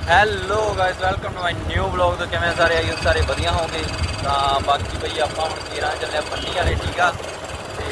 Hello guys, welcome to my new vlog. तो किवें सारे आइए सारे वधिया होगे। तो बाकी बई आप हम केरा चले पंडी वाले, ठीक आ। तो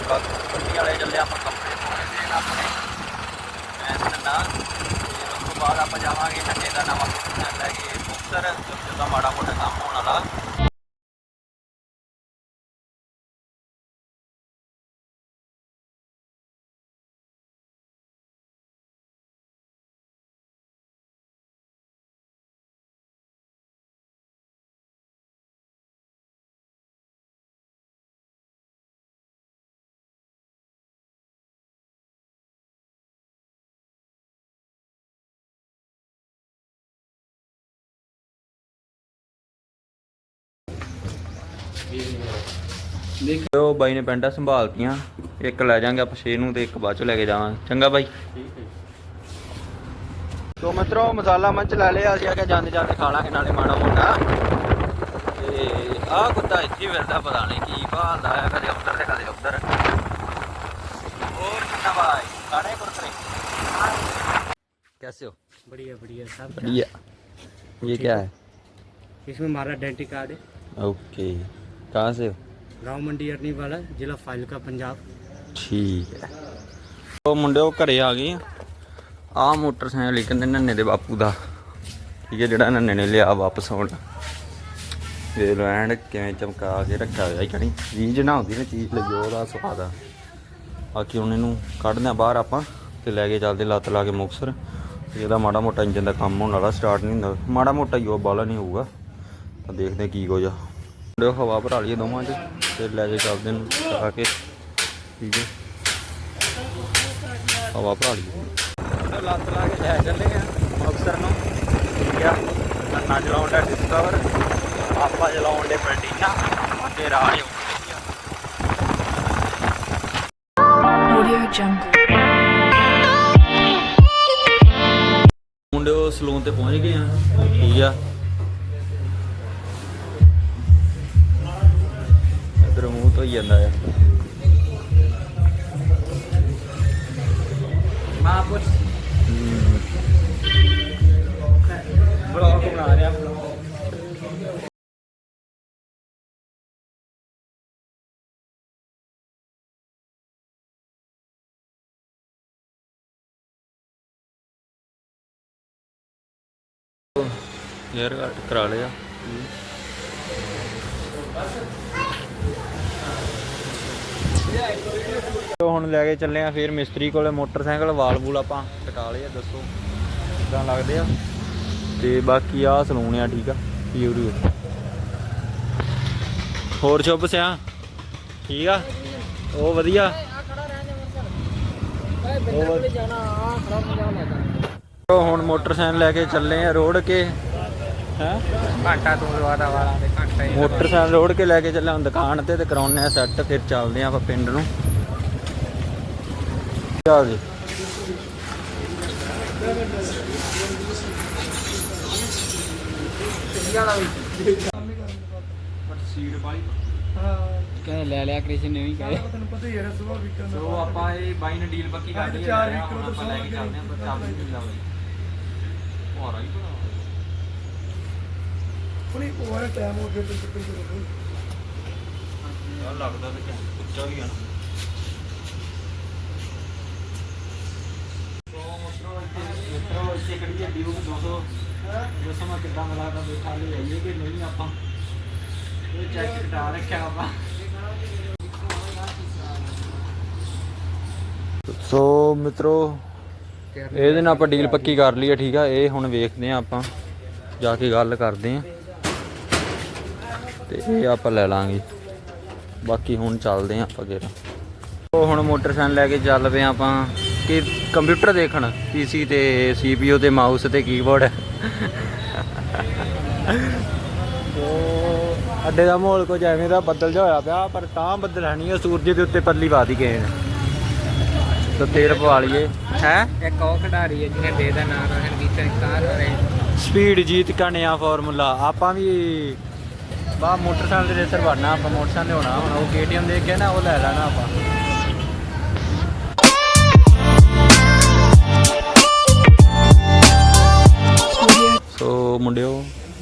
बाकी पंडी वाले चले आप कपड़े पाने देन अपने नन्ना। उस तो बाद आप जावांगे नन्ने का नवा लैके मुक्तसर, जो माड़ा मोटा काम होने वाला। देखो बाई ने पेंटा संभालतियां, एक लै जाएंगे आप 6 नूं ते एक बाद चो लैके जावांगे। चंगा बाई। तो मित्रों मसाला मंच लै लिया, असीं आके जांदे जांदे खा लांगे नाले माड़ा मोटा। ते आ कुत्ता इत्थे ही फिरदा, पता नहीं की भालदा है, कदे उधर ते कदे उधर। और कितना भाई खाने कुरकुरे कैसे हो? बढ़िया बढ़िया सब बढ़िया। ये क्या है? इसमें हमारा आइडेंटिटी कार्ड है। ओके, कहाँ से हो? गांव मंडी अरनी वाला, जिला फाजिलका, पंजाब। ठीक है। तो मुंडे घरे आ गए आ मोटरसाइकिल कहते नन्ने दे बापू दा, ठीक है, जिहड़ा नन्ने ने लिया वापस हुण। देख लो एंड किवें चमका के रखा होया, यानी चीज ना होंदी ना, चीज लगी ओहदा स्वाद आ। बाकी हुण इहनूं कढदे बाहर आपां ते लैके चलदे लत्त ला के मुक्तसर। ਇਹਦਾ माड़ा मोटा इंजन का काम होने वाला, स्टार्ट नहीं होंदा, माड़ा मोटा ही हो, बाला नहीं होगा। तो देखते हैं की कुछ आ। हवा भरा लीए दोवां च ते लैके चलदे आके, ठीक है, हवा भरा लीए। लत्त ला के लै चले मुक्तसर नूं, ठीक है। नन्ना चलाउण डा डिस्कवर, आपा चलाउण डे प्लैटिना, ते राह ही Audio Jungle। मुंडे सलून ते पहुंच गए हैं, ठीक है। इधर मूँह धोई जाता है। ब्लॉग बना रहा ब्लॉग। हेयर कट करा लिया। तो हुण लैके चले आ फिर मिस्त्री कोले मोटरसाइकिल, वाल वूल आपां कटा लिया। दसो किदां लगदे आ। ते बाकी आ सलून आ, ठीक आ, प्यूरी। होर शुभ सिया ठीक आ, ओ वधिया। तो हुण मोटरसाइकिल लैके चले आ रोड के, घंटा तो वाला घंटा मोटरसाइकिल रोड के लैके चले हम दुकान ते कराने आ सैट, फिर चलते हैं आप पिंड नूं। जी ले लिया कृष्ण ने भी कहे। सो ਆਪਾਂ ਇਹ ਬਾਈ ਨੇ ਡੀਲ ਪੱਕੀ ਕਰ ਲਈ ਹੈ, ਹੁਣ ਆਪਾਂ ਲੈ ਕੇ ਚੱਲਦੇ ਆਂ। ਪਰ ਚੱਲ ਨਹੀਂ ਮਿਲਦਾ ਬਾਈ, ਹੋਰਾ ਹੀ ਬਣਾ ਉਹਨੇ ਉਹ ਟਾਈਮ ਹੋ ਗਿਆ ਤੇ ਕਿੱਥੇ ਕਰੋ ਯਾਰ ਲੱਗਦਾ ਤੇ ਉੱਚਾ ਵੀ ਆ ਨਾ। ਮਿੱਤਰੋ ਇੱਥੇ ਕਿਹੜੀ ਹੈ ਡਿਊ 200 ਮੈਂ ਕਿੱਦਾਂ ਮਿਲਾ ਤਾਂ ਬੈਠਾ ਲੈ ਆਈਏ ਕਿ ਨਹੀਂ। ਆਪਾਂ ਇਹ ਚੈੱਕ ਕਟਾ ਰੱਖਿਆ ਆਪਾਂ। ਸੋ ਮਿੱਤਰੋ ਇਹਦੇ ਨਾਲ ਆਪਾਂ ਡੀਲ ਪੱਕੀ ਕਰ ਲਈ ਹੈ, ਠੀਕ ਆ। ਇਹ ਹੁਣ ਵੇਖਦੇ ਆ, ਆਪਾਂ ਜਾ ਕੇ ਗੱਲ ਕਰਦੇ ਆ ਤੇ ਇਹ ਆਪਾਂ ਲੈ ਲਾਂਗੇ। ਬਾਕੀ ਹੁਣ ਚੱਲਦੇ ਆ ਆਪਾਂ ਕਿਹੜਾ। ਉਹ ਹੁਣ ਮੋਟਰਸਾਈਕਲ ਲੈ ਕੇ ਚੱਲ ਪਏ ਆਪਾਂ ਕਿ ਕੰਪਿਊਟਰ ਦੇਖਣ, ਪੀਸੀ ਤੇ CPU ਤੇ ਮਾਊਸ ਤੇ ਕੀਬੋਰਡ। ਅੱਡੇ ਦਾ ਮਾਹੌਲ ਕੁਝ ਐਵੇਂ ਦਾ ਬੱਦਲ ਜਿਹਾ ਹੋਇਆ ਪਿਆ, ਪਰ ਤਾਂ ਬੱਦਲ ਹੈ ਨਹੀਂ, ਸੂਰਜ ਦੇ ਉੱਤੇ ਪਰਲੀ ਪਾ ਦੀ ਗਏ ਨੇ। तो तेल पवा लिए है। एक और खिडारी है जिन्हें दे दा नाम रणवीर कार है, स्पीड जीत का नया फॉर्मूला। ਆਪਾਂ ਵੀ ਬਾ मोटरसाइकिल ਦੇ ਰੇਸਰ ਬਣਨਾ। ਆਪਾਂ मोटरसाइकिल ਹੋਣਾ ਹੁਣ, ਉਹ KTM ਦੇਖ ਕੇ ਨਾ ਉਹ ਲੈ ਲੈਣਾ ਆਪਾਂ। Audio ਉਹ ਮੁੰਡਿਓ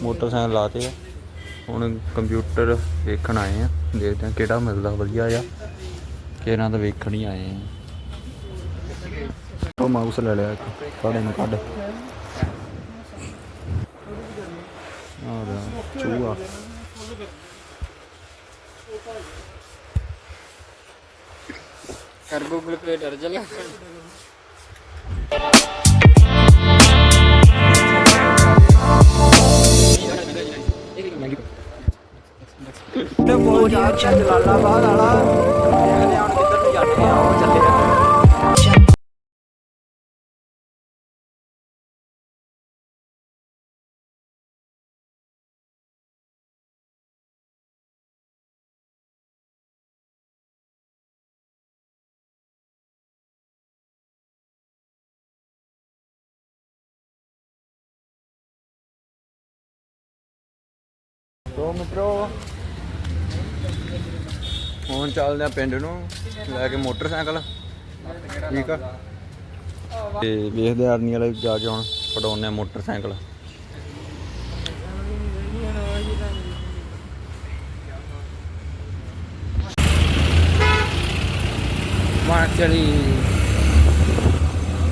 ਮੋਟਰਸਾਈਕਲ ਲਾਤੇ ਆ, ਹੁਣ ਕੰਪਿਊਟਰ ਵੇਖਣ ਆਏ ਆ, ਦੇਖਦੇ ਆ ਕਿਹੜਾ ਮਿਲਦਾ ਵਧੀਆ ਆ, ਕਿਹਨਾਂ ਦਾ ਵੇਖਣ ਹੀ ਆਏ ਆ। ਉਹ ਮਾਊਸ ਲੈ ਲਿਆ ਸਾਡੇ ਨੂੰ ਕੱਢ ਚੂਹਾ कर गूगल पे डर चला Audio Jungle. ਜਲਾਲਾਬਾਦ ਵਾਲਾ ਦੇਖਦੇ ਹੁਣ ਕਿੱਧਰ ਨੂੰ ਜਾਂਦੇ ਆ, ਉਹ ਚੱਲੇ ਆ। Jungle. ਤੋ ਮਿੱਤਰੋ ਹੁਣ ਚੱਲਦੇ ਆ ਪਿੰਡ ਨੂੰ ਲੈ ਕੇ ਮੋਟਰਸਾਈਕਲ, ਠੀਕ ਆ, ਤੇ ਵੇਖਦੇ ਆਰਮੀ ਵਾਲੇ ਜਾ ਕੇ ਹੁਣ ਫੜਾਉਂਦੇ ਆ ਮੋਟਰਸਾਈਕਲ।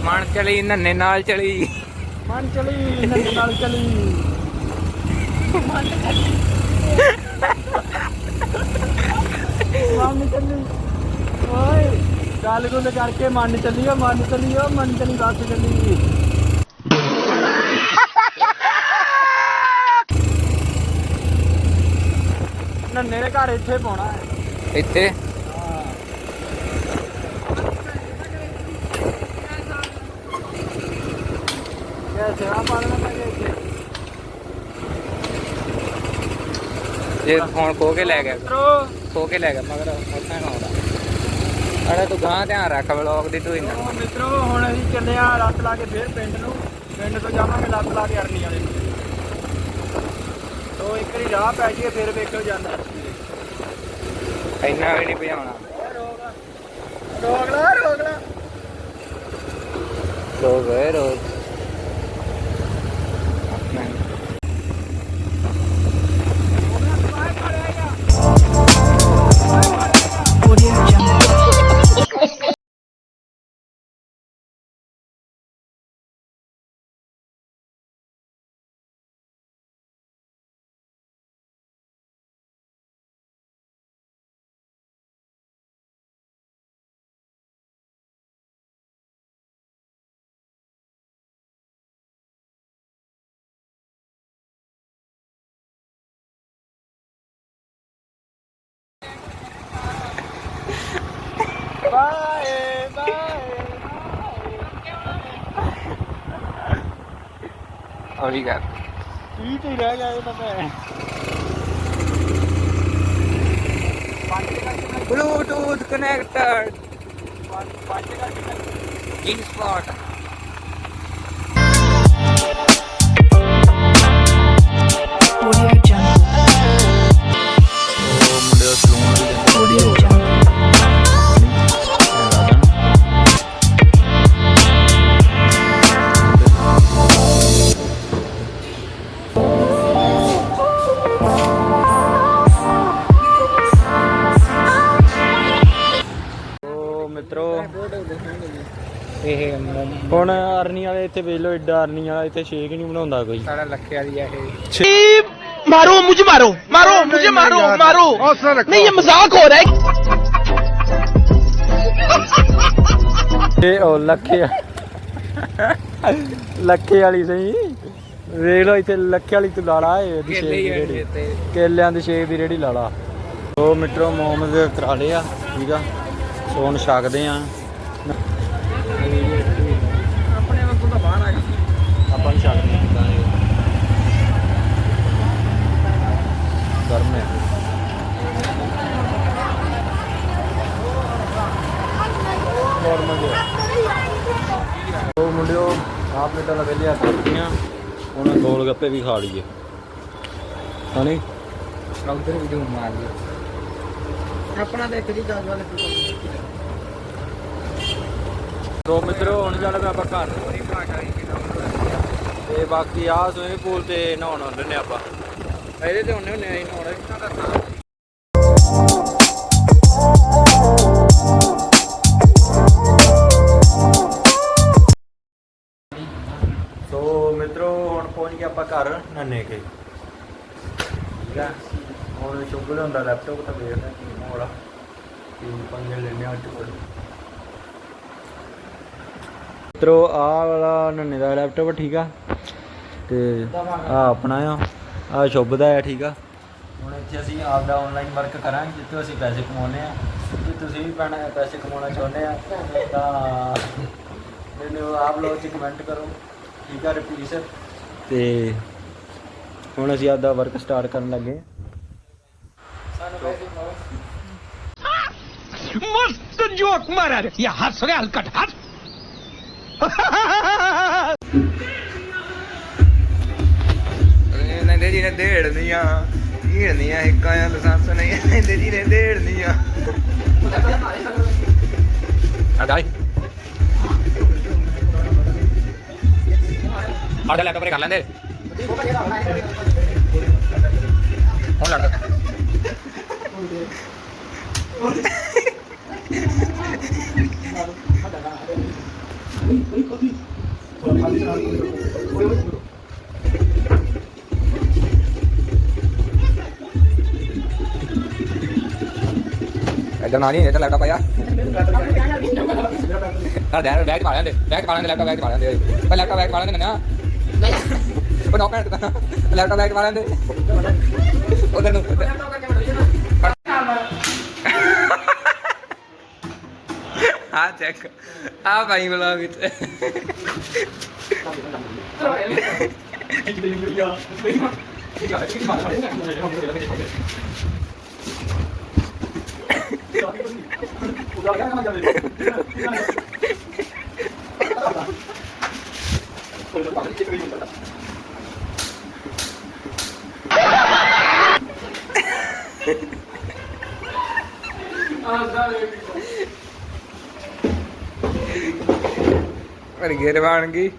मान चली नन्हे नाल चली ਮਨ ਚਲੀ ਨੰਨੇ ਨਾਲ ਚਲੀ ਮਨ ਚੱਲੀ ਓਏ ਗੱਲ ਗੁੱਲ ਕਰਕੇ ਮਨ ਚੱਲੀਓ ਮਨ ਚੱਲੀਓ ਮਨ ਚੱਲੀ ਬੱਸ ਚੱਲੀ। ਨੰਨੇ ਦੇ ਘਰ ਇੱਥੇ ਪਾਉਣਾ ਹੈ इतने कैसे आप पालना पड़ेगा इसे ये फोन खो के ले गया मित्रो खो के ले गया मगर उत्थे ना आउंदा अरे तू गां ध्यान रख व्लॉग दी तू इन्ना ਉਹ ਮਿੱਤਰੋ ਹੁਣ ਅਸੀਂ ਚੱਲੇ ਆ ਲੱਤ ਲਾ ਕੇ ਫੇਰ ਪਿੰਡ ਨੂੰ, ਪਿੰਡ ਤੋਂ ਜਾਵਾਂਗੇ ਲੱਤ ਲਾ ਕੇ ਅਰਨੀ ਵਾਲੇ ਨੂੰ। ਤੋ ਇੱਕ ਵਾਰੀ ਰਾਹ ਪੈ ਜਾਈਏ ਫਿਰ ਵੇਖੋ ਜਾਂਦਾ। इन्ना भी नहीं भजाउणा ਰੋਕ ਲਾ ਰੋਕ ਲਾ। रोज है रोज Audio Jungle. ਬਾਏ ਬਾਏ और ही कर ਕੀ ਤੇ ਰਹਿ ਗਿਆ ਇਹ ਤਾਂ ਭੈ ब्लूटूथ कनेक्टेड जी स्पॉट Audio Jungle. ਉਹ ਮੁੰਡੇ ਸਲੂਨ ਵੀ ਜਾਂਦੇ Audio Jungle. ਉਹ ਮਿੱਤਰੋ ਇਹ ਹੁਣ ਅਰਨੀ ਵਾਲੇ ਇੱਥੇ ਵੇਖ ਲਓ, ਏਡਾ ਅਰਨੀ ਵਾਲਾ ਇੱਥੇ ਸ਼ੇਕ ਹੀ ਨਹੀਂ ਬਣਾਉਂਦਾ ਕੋਈ। ਸਾਡਾ ਲੱਖੇ ਵਾਲੀ ਆ ਇਹ मारो मुझे मारो मारो मुझे मारो मारो नहीं ये मजाक हो रहा है ਇਹ ਉਹ ਲੱਖੇ ਲੱਖੇ ਵਾਲੀ ਸਹੀ ਵੇਖ ਲਓ ਇੱਥੇ ਲੱਖੇ ਵਾਲੀ ਤੂੰ ਲਾਲਾ ਏ ਇਹਦੀ ਸ਼ੇਕ ਕੇਲੇ ਦੀ ਹੀ ਰੇੜੀ, ਆਂਦੇ ਤੇ ਕੇਲਿਆਂ ਦੀ ਸ਼ੇਕ ਦੀ ਰੇੜੀ ਲਾਲਾ। ਉਹ ਮਿੱਤਰੋ ਮੋਮਜ਼ ਕਰਾ ਲਏ ਆ, ਠੀਕ ਆ, ਸੋ ਹੁਣ ਛਕਦੇ ਆ। ਆਪਣੇ ਵਾਂਗੂ ਤਾਂ ਬਾਹਰ ਆ ਗਈ ਆਪਾਂ ਨੂੰ ਛਕਦੇ ਆ ਗਰਮ ਹੈ। ਉਹ ਮੁੰਡਿਓ ਆਹ ਪਲੇਟਾਂ ਦਾ ਵੇਲੇ ਆ ਕਰਤੀਆਂ, ਹੁਣ ਗੋਲ ਗੱਪੇ ਵੀ ਖਾ ਲਈਏ ਹਣੀ। ਉਧਰ ਵੀ ਧੂਮ ਮਾਰ ਲਈ ਆਪਣਾ ਦੇਖ ਜੀ 10 ਵਾਲੇ ਤੋ ਮਿੱਤਰੋ ਹੁਣ ਚੱਲ ਪਿਆ ਆਪਾਂ ਘਰ। ਤੇ ਬਾਕੀ ਆ ਸਵਿਮਿੰਗ ਪੂਲ ਤੇ ਨਹਾਉਣ ਆਉਂਦੇ ਨੇ ਆਪਾਂ ਇਹਦੇ ਤੇ ਹੁੰਨੇ ਹੁੰਨੇ ਅਸੀਂ ਨਹਾਉਣ ਸੋ ਮਿੱਤਰੋ ਹੁਣ ਪਹੁੰਚ ਗਏ ਆਪਾਂ ਘਰ ਨੰਨੇ ਕੇ ਠੀਕ ਆ ਹੁਣ ਸ਼ੁਗਲ ਹੁੰਦਾ ਲੈਪਟਾਪ ਤਾਂ ਵੇਖਦੇ ਕੀ ਹੋਣਾ ਕੀ ਪੰਗੇ ਲੈਣੇ ਅੱਜ ਕੋਲ ਮਿੱਤਰੋ ਆਹ ਵਾਲਾ ਨੰਨੇ ਦਾ ਲੈਪਟਾਪ ਠੀਕ ਆ ਤੇ ਆ ਆਪਣਾ ਆ ਸ਼ੁਭ ਦਾ ਹੈ ਠੀਕ ਆ ਹੁਣ ਇੱਥੇ ਅਸੀਂ ਆਪ ਦਾ ਆਨਲਾਈਨ ਵਰਕ ਕਰਾਂਗੇ ਜਿੱਥੇ ਅਸੀਂ ਪੈਸੇ ਕਮਾਉਂਦੇ ਆ ਜੇ ਤੁਸੀਂ ਵੀ ਪੈਸੇ ਕਮਾਉਣਾ ਚਾਹੁੰਦੇ ਆ ਤਾਂ ਮੈਨੂੰ ਆਪ ਲੋਕ 'ਚ ਕਮੈਂਟ ਕਰੋ ਠੀਕ ਆ ਰਿਪਲੀਜ਼ ਤੇ ਹੁਣ ਅਸੀਂ ਆਪਦਾ ਵਰਕ ਸਟਾਰਟ ਕਰਨ ਲੱਗੇ मस्त जोक मारा रे या हंस रे हलकट हंस ਨੰਦੇ ਜੀ ਨੇ ਢੇੜਨੀਆਂ ਢੀੜਨੀਆਂ ਇੱਕਾਂ ਆ ਲਾਇਸੈਂਸ ਨਹੀਂ ਨੰਦੇ ਜੀ ਨੇ ਢੇੜਨੀਆਂ ਆ ਗਾਈ ਆਡਾ ਲੈਪਟਾਪ ਕਰ ਲੈਂਦੇ ਹੁਣ ਲੜ ਇੱਧਰ ਨਾ ਨਹੀਂ ਇੱਧਰ ਲੈਪਟਾਪ ਆਇਆ ਆ ਦੇ ਬੈਗ ਪਾ ਲੈਂਦੇ ਲੈਪਟਾਪ ਬੈਗ ਪਾ ਲੈਂਦੇ ਪਰ ਲੈਪਟਾਪ ਬੈਗ ਪਾ ਲੈਂਦੇ ਨਾ ਉਹ ਨੌਕਰ ਲੈਪਟਾਪ ਬੈਗ ਪਾ ਲੈਂਦੇ ਉਧਰ ਨੂੰ ਆ ਚੈੱਕ ਆ ਭਾਈ ਬਲਾ ਵਿੱਚ ਪਰ ਗੇਰ ਬਣ ਗਈ